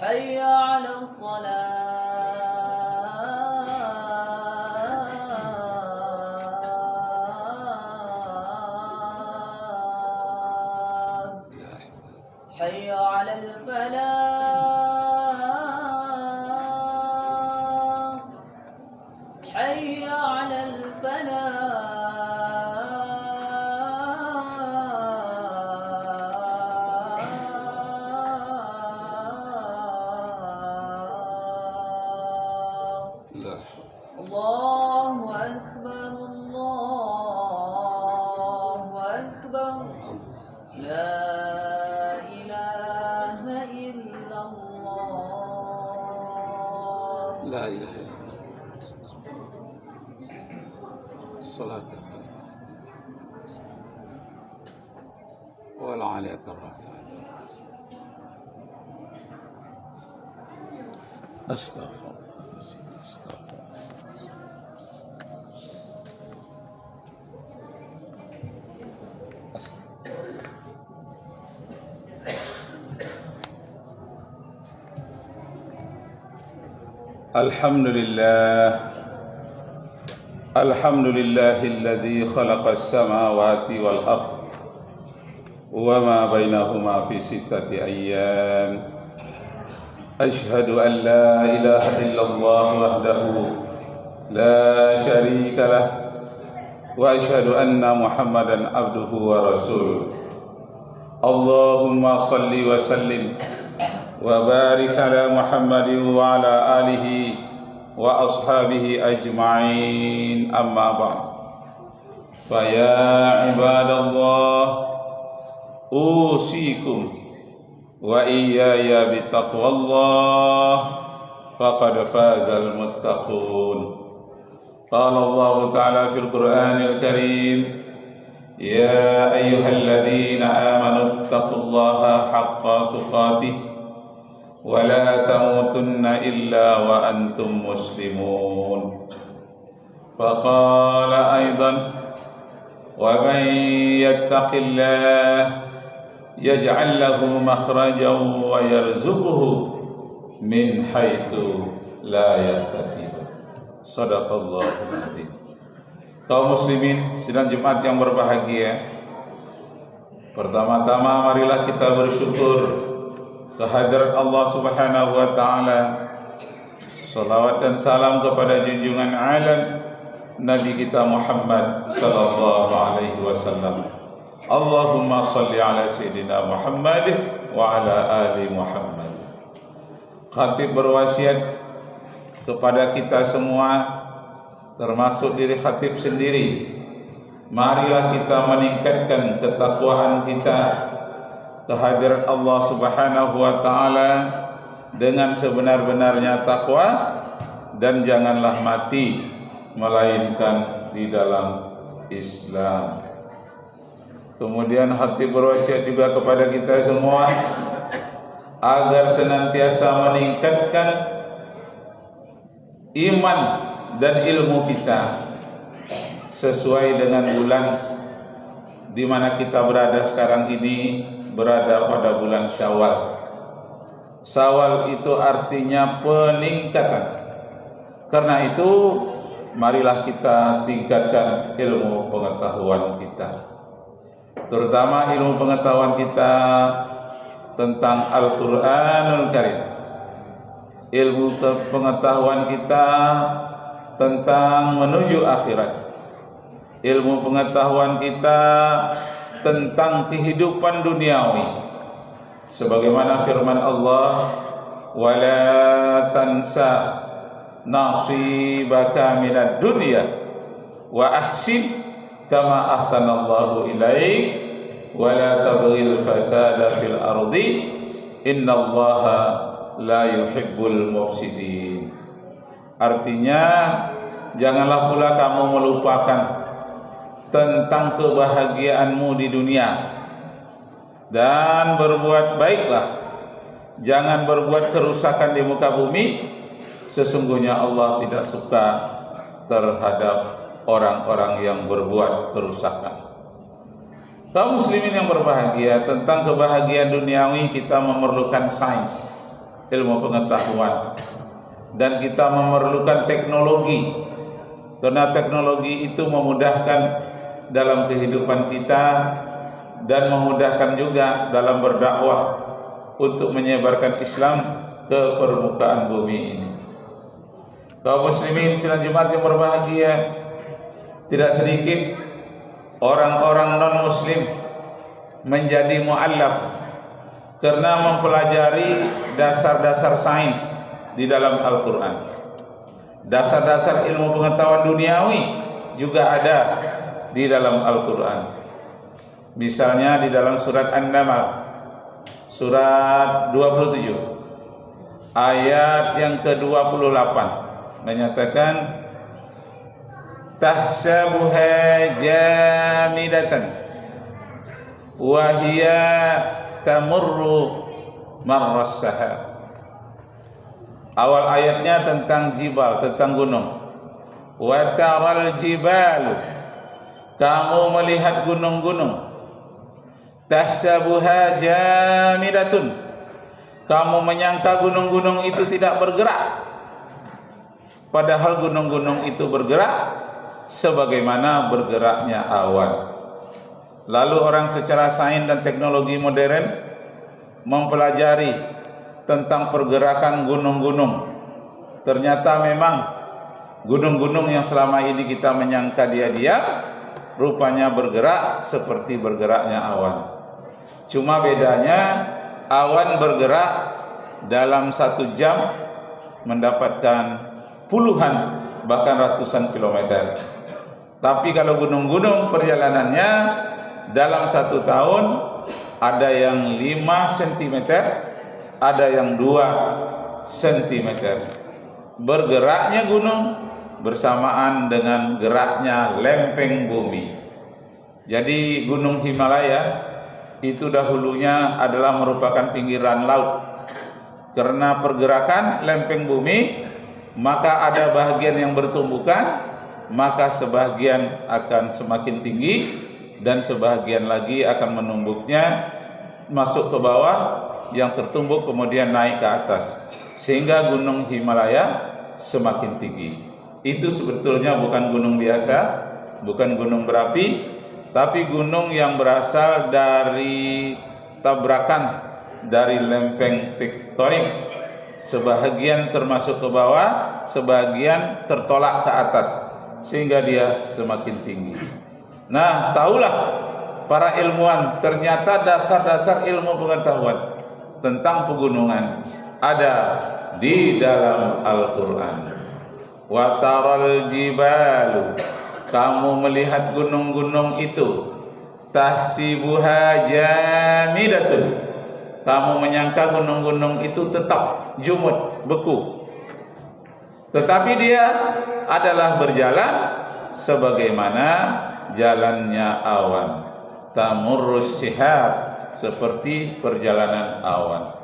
حي على الصلاة حي على الفلاح حي على الفلاح الله أكبر الله أكبر لا إله إلا الله لا إله إلا الله صلاة والعالية الرافعة أستغفر الله أستغفر الحمد لله الذي خلق السماوات والأرض وما بينهما في 6 أيام أشهد أن لا إله إلا الله وحده لا شريك له وأشهد أن محمدا عبده ورسوله اللهم صل وسلم وبارك على محمد وعلى آله وأصحابه أجمعين أما بعد فيا عباد الله أوصيكم وإياي بتقوى الله فقد فاز المتقون قال الله تعالى في القرآن الكريم يا أيها الذين آمنوا اتقوا الله حق تقاته ولا تموتن إلا وأنتم مسلمون فقال أيضا ومن يتق الله يجعل له مخرجا ويرزقه من حيث لا يحتسب صدق الله العظيم. Kaum muslimin sidang Jumat yang berbahagia, pertama-tama marilah kita bersyukur kehadirat Allah Subhanahu wa taala. Salawat dan salam kepada junjungan alam Nabi kita Muhammad sallallahu alaihi wasallam. Allahumma salli ala sayyidina Muhammad wa ala ali Muhammad. Khatib berwasiat kepada kita semua, termasuk diri khatib sendiri, marilah kita meningkatkan ketakwaan kita kehadirat Allah Subhanahu wa taala dengan sebenar-benarnya takwa, dan janganlah mati melainkan di dalam Islam. Kemudian hati berwasiat juga kepada kita semua agar senantiasa meningkatkan iman dan ilmu kita sesuai dengan bulan di mana kita berada sekarang ini, berada pada bulan Syawal. Syawal itu artinya peningkatan. Karena itu marilah kita tingkatkan ilmu pengetahuan kita, terutama ilmu pengetahuan kita tentang Al-Quranul Karim, ilmu pengetahuan kita tentang menuju akhirat, ilmu pengetahuan kita tentang kehidupan duniawi, sebagaimana firman Allah, wala tansa nasibaka minad dunya wa ahsin kama ahsanallahu ilaik wala tabghil fasada fil ardi innallaha la yuhibbul mufsidin. Artinya, janganlah pula kamu melupakan tentang kebahagiaanmu di dunia, dan berbuat baiklah, jangan berbuat kerusakan di muka bumi. Sesungguhnya Allah tidak suka terhadap orang-orang yang berbuat kerusakan. Kaum muslimin yang berbahagia, tentang kebahagiaan duniawi kita memerlukan sains. ilmu pengetahuan, dan kita memerlukan teknologi, karena teknologi itu memudahkan dalam kehidupan kita dan memudahkan juga dalam berdakwah untuk menyebarkan Islam ke permukaan bumi ini. Kaum muslimin sidang Jumat yang berbahagia, tidak sedikit orang-orang non-muslim menjadi mu'allaf karena mempelajari dasar-dasar sains di dalam Al-Quran. Dasar-dasar ilmu pengetahuan duniawi juga ada di dalam Al-Quran. Misalnya di dalam surat An-Naml, surat 27, ayat yang ke-28 menyatakan, tahsabuha jamidatan wa hiya tamurru marras sahab. Awal ayatnya tentang jibal, tentang gunung. Wa taral jibalu, kamu melihat gunung-gunung. Tahsabuha jamidatun, kamu menyangka gunung-gunung itu tidak bergerak, padahal gunung-gunung itu bergerak sebagaimana bergeraknya awan. Lalu orang secara sains dan teknologi modern mempelajari tentang pergerakan gunung-gunung. Ternyata memang gunung-gunung yang selama ini kita menyangka dia diam, rupanya bergerak seperti bergeraknya awan. Cuma bedanya awan bergerak dalam 1 jam mendapatkan puluhan bahkan ratusan kilometer. Tapi kalau gunung-gunung perjalanannya dalam 1 tahun ada yang 5 cm, ada yang 2 cm. Bergeraknya gunung bersamaan dengan geraknya lempeng bumi. Jadi gunung Himalaya itu dahulunya adalah merupakan pinggiran laut. Karena pergerakan lempeng bumi, maka ada bahagian yang bertumbukan, maka sebahagian akan semakin tinggi dan sebahagian lagi akan menumbuknya masuk ke bawah, yang tertumbuk kemudian naik ke atas, sehingga gunung Himalaya semakin tinggi. Itu sebetulnya bukan gunung biasa, bukan gunung berapi, tapi gunung yang berasal dari tabrakan dari lempeng tektonik. Sebahagian termasuk ke bawah, sebahagian tertolak ke atas, sehingga dia semakin tinggi. Nah, tahulah para ilmuwan, ternyata dasar-dasar ilmu pengetahuan tentang pegunungan ada di dalam Al-Quran. Wa taral jibalu, kamu melihat gunung-gunung itu. Tahsibuha jamidatun, kamu menyangka gunung-gunung itu tetap jumud, beku, tetapi dia adalah berjalan sebagaimana jalannya awan. Tamurrus sihab, seperti perjalanan awan.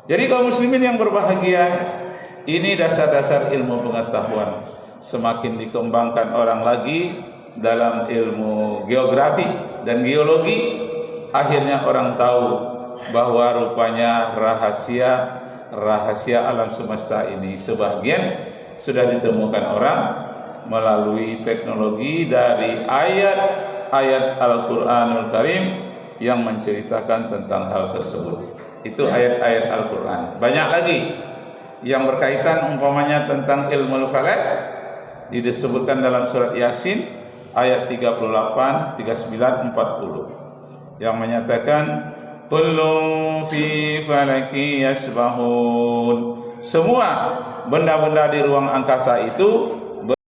Jadi kaum muslimin yang berbahagia, ini dasar-dasar ilmu pengetahuan. Semakin dikembangkan orang lagi dalam ilmu geografi dan geologi, akhirnya orang tahu bahwa rupanya rahasia alam semesta ini sebagian sudah ditemukan orang melalui teknologi dari ayat-ayat Al-Quranul Karim yang menceritakan tentang hal tersebut. Itu ayat-ayat Al-Quran. Banyak lagi yang berkaitan umpamanya tentang ilmu falak, disebutkan dalam surat Yasin ayat 38, 39, 40 yang menyatakan kullun fi falaki yasbahun, semua benda-benda di ruang angkasa itu